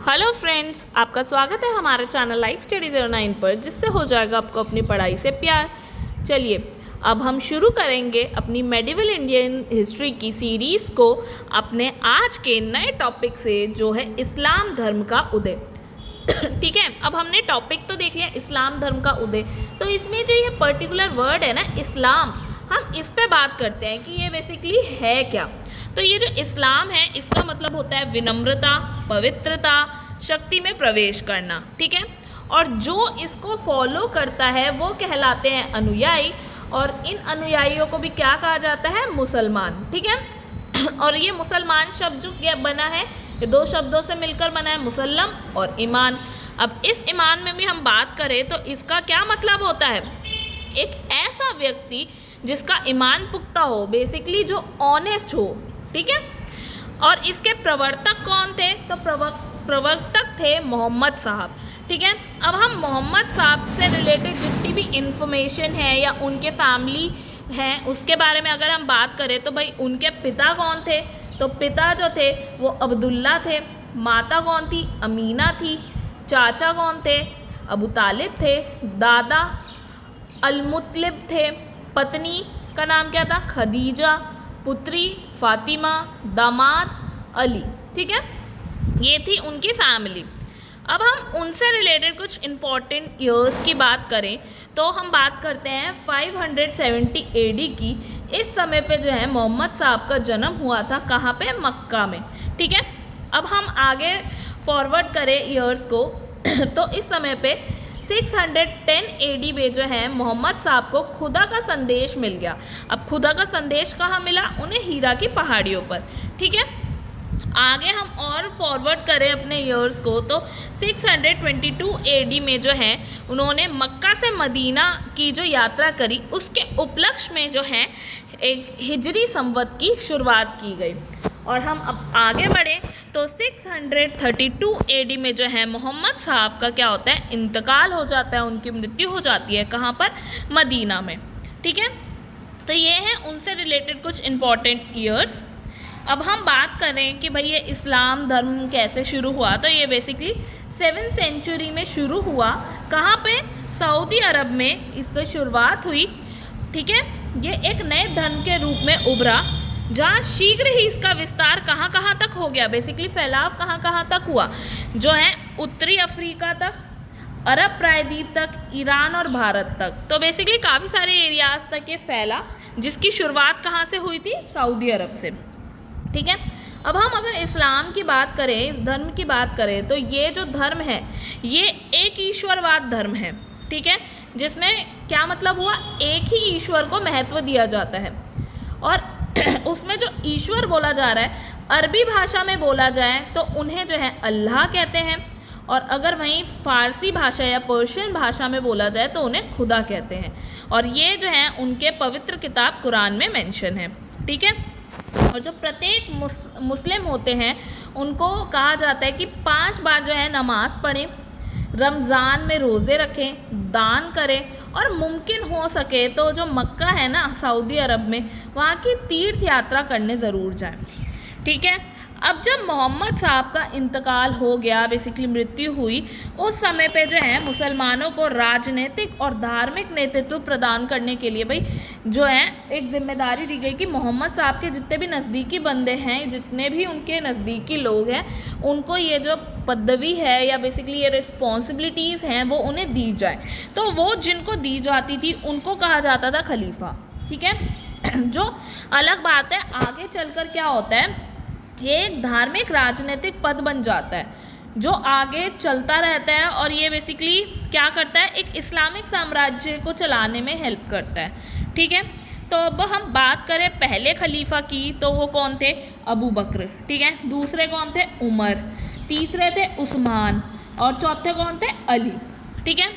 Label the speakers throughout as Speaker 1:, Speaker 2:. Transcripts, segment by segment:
Speaker 1: Hello friends, आपका स्वागत है हमारे चैनल लाइक स्टडी 09 पर, जिससे हो जाएगा आपको अपनी पढ़ाई से प्यार। चलिए अब हम शुरू करेंगे अपनी मेडिवल इंडियन हिस्ट्री की सीरीज़ को अपने आज के नए टॉपिक से, जो है इस्लाम धर्म का उदय। ठीक है, अब हमने टॉपिक तो देख लिया इस्लाम धर्म का उदय। तो इसमें जो ये पर्टिकुलर वर्ड है ना इस्लाम, हम इस पे बात करते हैं कि ये बेसिकली है क्या। तो ये जो इस्लाम है इसका मतलब होता है विनम्रता, पवित्रता, शक्ति में प्रवेश करना। ठीक है, और जो इसको फॉलो करता है वो कहलाते हैं अनुयायी, और इन अनुयायियों को भी क्या कहा जाता है, मुसलमान। ठीक है, और ये मुसलमान शब्द जो बना है ये दो शब्दों से मिलकर बना है, मुसल्लम और ईमान। अब इस ईमान में भी हम बात करें तो इसका क्या मतलब होता है, एक ऐसा व्यक्ति जिसका ईमान पुख्ता हो, बेसिकली जो ऑनेस्ट हो। ठीक है, और इसके प्रवर्तक कौन थे, तो प्रवर्तक थे मोहम्मद साहब। ठीक है, अब हम मोहम्मद साहब से रिलेटेड जितनी भी इंफॉर्मेशन है या उनके फैमिली हैं उसके बारे में अगर हम बात करें तो भाई उनके पिता कौन थे, तो पिता जो थे वो अब्दुल्ला थे, माता कौन थी, अमीना थी, चाचा कौन थे, अबू तालिब थे, दादा अल-मुत्तलिब थे, पत्नी का नाम क्या था, खदीजा, पुत्री फातिमा, दामाद अली। ठीक है, ये थी उनकी फैमिली। अब हम उनसे रिलेटेड कुछ इम्पॉर्टेंट ईयर्स की बात करें तो हम बात करते हैं 570 AD की। इस समय पे जो है मोहम्मद साहब का जन्म हुआ था, कहाँ पे, मक्का में। ठीक है, अब हम आगे फॉरवर्ड करें ईयर्स को तो इस समय पे 610 AD में जो है मोहम्मद साहब को खुदा का संदेश मिल गया। अब खुदा का संदेश कहाँ मिला, उन्हें हीरा की पहाड़ियों पर। ठीक है, आगे हम और फॉरवर्ड करें अपने ईयर्स को तो 622 AD में जो है उन्होंने मक्का से मदीना की जो यात्रा करी, उसके उपलक्ष्य में जो है एक हिजरी संवत की शुरुआत की गई। और हम अब आगे बढ़ें तो 632 AD में जो है मोहम्मद साहब का क्या होता है, इंतकाल हो जाता है, उनकी मृत्यु हो जाती है। कहाँ पर, मदीना में। ठीक है, तो ये है उनसे रिलेटेड कुछ इम्पॉर्टेंट ईयर्स। अब हम बात करें कि भाई ये इस्लाम धर्म कैसे शुरू हुआ, तो ये बेसिकली 7th सेंचुरी में शुरू हुआ। कहाँ पे, सऊदी अरब में इसकी शुरुआत हुई। ठीक है, ये एक नए धर्म के रूप में उभरा, जहाँ शीघ्र ही इसका विस्तार कहाँ कहाँ तक हो गया, बेसिकली फैलाव कहाँ कहाँ तक हुआ, जो है उत्तरी अफ्रीका तक, अरब प्रायद्वीप तक, ईरान और भारत तक। तो बेसिकली काफ़ी सारे एरियाज तक ये फैला, जिसकी शुरुआत कहाँ से हुई थी, सऊदी अरब से। ठीक है, अब हम अगर इस्लाम की बात करें, इस धर्म की बात करें, तो ये जो धर्म है ये एक ईश्वरवाद धर्म है। ठीक है, जिसमें क्या मतलब हुआ, एक ही ईश्वर को महत्व दिया जाता है। और उसमें जो ईश्वर बोला जा रहा है, अरबी भाषा में बोला जाए तो उन्हें जो है अल्लाह कहते हैं, और अगर वहीं फ़ारसी भाषा या पर्शियन भाषा में बोला जाए तो उन्हें खुदा कहते हैं। और ये जो है उनके पवित्र किताब कुरान में मेंशन है। ठीक है, और जो प्रत्येक मुस्लिम होते हैं उनको कहा जाता है कि 5 बार जो है नमाज़ पढ़ें, रमज़ान में रोज़े रखें, दान करें, और मुमकिन हो सके तो जो मक्का है ना सऊदी अरब में, वहाँ की तीर्थ यात्रा करने ज़रूर जाएं। ठीक है, अब जब मोहम्मद साहब का इंतकाल हो गया, बेसिकली मृत्यु हुई, उस समय पे जो है मुसलमानों को राजनीतिक और धार्मिक नेतृत्व प्रदान करने के लिए भाई जो है एक जिम्मेदारी दी गई कि मोहम्मद साहब के जितने भी नज़दीकी बंदे हैं, जितने भी उनके नज़दीकी लोग हैं, उनको ये जो पदवी है या बेसिकली ये रिस्पॉन्सिबिलिटीज़ हैं वो उन्हें दी जाए। तो वो जिनको दी जाती थी उनको कहा जाता था खलीफा। ठीक है, जो अलग बात है, आगे चलकर क्या होता है, ये एक धार्मिक राजनीतिक पद बन जाता है जो आगे चलता रहता है, और ये बेसिकली क्या करता है, एक इस्लामिक साम्राज्य को चलाने में हेल्प करता है। ठीक है, तो अब हम बात करें पहले खलीफा की, तो वो कौन थे, अबू बकर। ठीक है, दूसरे कौन थे, उमर, तीसरे थे उस्मान, और चौथे कौन थे, अली। ठीक है,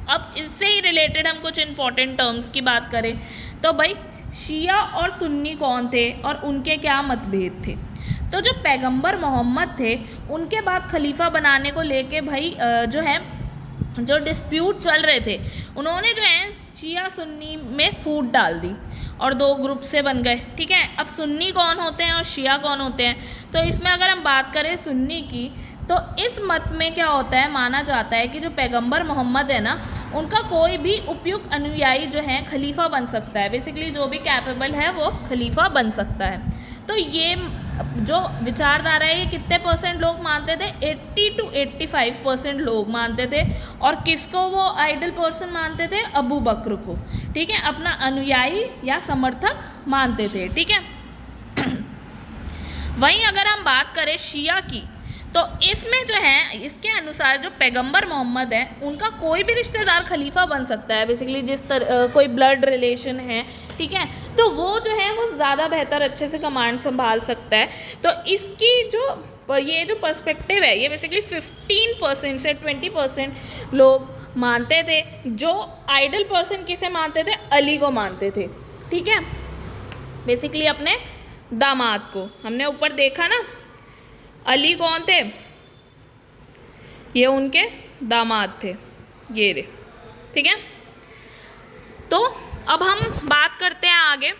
Speaker 1: अब इससे ही रिलेटेड हम कुछ इंपॉर्टेंट टर्म्स की बात करें तो भाई शिया और सुन्नी कौन थे और उनके क्या मतभेद थे। तो जो पैगंबर मोहम्मद थे उनके बाद खलीफा बनाने को लेके भाई जो है जो डिस्प्यूट चल रहे थे, उन्होंने जो है शिया सुन्नी में फूट डाल दी और 2 ग्रुप से बन गए। ठीक है, अब सुन्नी कौन होते हैं और शिया कौन होते हैं, तो इसमें अगर हम बात करें सुन्नी की तो इस मत में क्या होता है, माना जाता है कि जो पैगंबर मोहम्मद है ना, उनका कोई भी उपयुक्त अनुयायी जो है खलीफा बन सकता है। बेसिकली जो भी कैपेबल है वो खलीफा बन सकता है। तो ये जो विचारधारा है ये कितने परसेंट लोग मानते थे, 80 to 85% लोग मानते थे। और किसको वो आइडल पर्सन मानते थे, अबू बकर को, ठीक है, अपना अनुयायी या समर्थक मानते थे, ठीक है। वहीं अगर हम बात करें शिया की, तो इसमें जो है इसके अनुसार जो पैगंबर मोहम्मद है उनका कोई भी रिश्तेदार खलीफा बन सकता है। बेसिकली जिस तरह कोई ब्लड रिलेशन है, ठीक है, तो वो जो है वो ज़्यादा बेहतर अच्छे से कमांड संभाल सकता है। तो इसकी ये जो पर्सपेक्टिव है ये बेसिकली 15% से 20% लोग मानते थे। जो आइडल पर्सन किसे मानते थे, अली को मानते थे, ठीक है, बेसिकली अपने दामाद को। हमने ऊपर देखा ना, अली कौन थे, ये उनके दामाद थे, ये रे, ठीक है। तो अब हम बात करते हैं आगे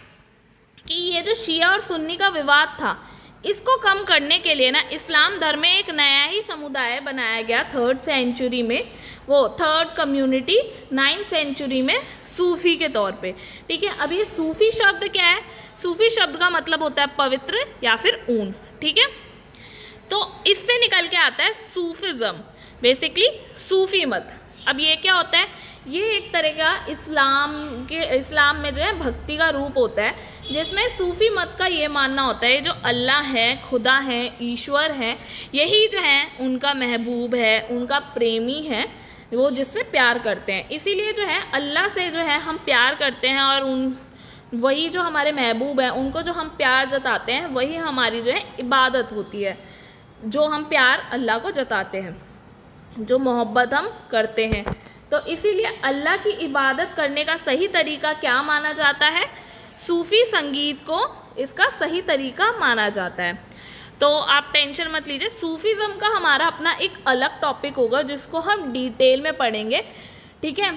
Speaker 1: कि ये जो शिया और सुन्नी का विवाद था, इसको कम करने के लिए ना इस्लाम धर्म में एक नया ही समुदाय बनाया गया 3rd सेंचुरी में, वो 3rd कम्युनिटी 9th सेंचुरी में सूफ़ी के तौर पे, ठीक है। अब ये सूफ़ी शब्द क्या है, सूफ़ी शब्द का मतलब होता है पवित्र या फिर ऊन, ठीक है। तो इससे निकल के आता है सूफिज़्म, बेसिकली सूफ़ी मत। अब ये क्या होता है, ये एक तरह का इस्लाम में जो है भक्ति का रूप होता है, जिसमें सूफ़ी मत का ये मानना होता है जो अल्लाह है, खुदा है, ईश्वर है, यही जो है उनका महबूब है, उनका प्रेमी है, वो जिससे प्यार करते हैं। इसीलिए जो है अल्लाह से जो है हम प्यार करते हैं, और वही जो हमारे महबूब हैं उनको जो हम प्यार जताते हैं वही हमारी जो है इबादत होती है, जो हम प्यार अल्लाह को जताते हैं, जो मोहब्बत हम करते हैं। तो इसीलिए अल्लाह की इबादत करने का सही तरीका क्या माना जाता है, सूफ़ी संगीत को इसका सही तरीका माना जाता है। तो आप टेंशन मत लीजिए, सूफीज़्म का हमारा अपना एक अलग टॉपिक होगा जिसको हम डिटेल में पढ़ेंगे, ठीक है।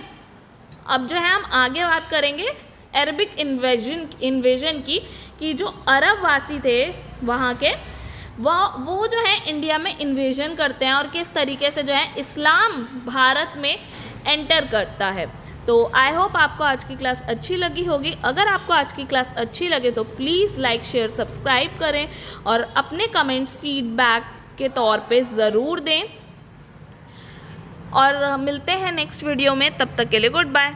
Speaker 1: अब जो है हम आगे बात करेंगे अरबिक इन्वेजन की, कि जो अरब वासी थे वहाँ के, वो जो है इंडिया में इन्वेजन करते हैं और किस तरीके से जो है इस्लाम भारत में एंटर करता है। तो आई होप आपको आज की क्लास अच्छी लगी होगी। अगर आपको आज की क्लास अच्छी लगे तो प्लीज़ लाइक, शेयर, सब्सक्राइब करें और अपने कमेंट्स फीडबैक के तौर पे ज़रूर दें। और मिलते हैं नेक्स्ट वीडियो में, तब तक के लिए गुड बाय।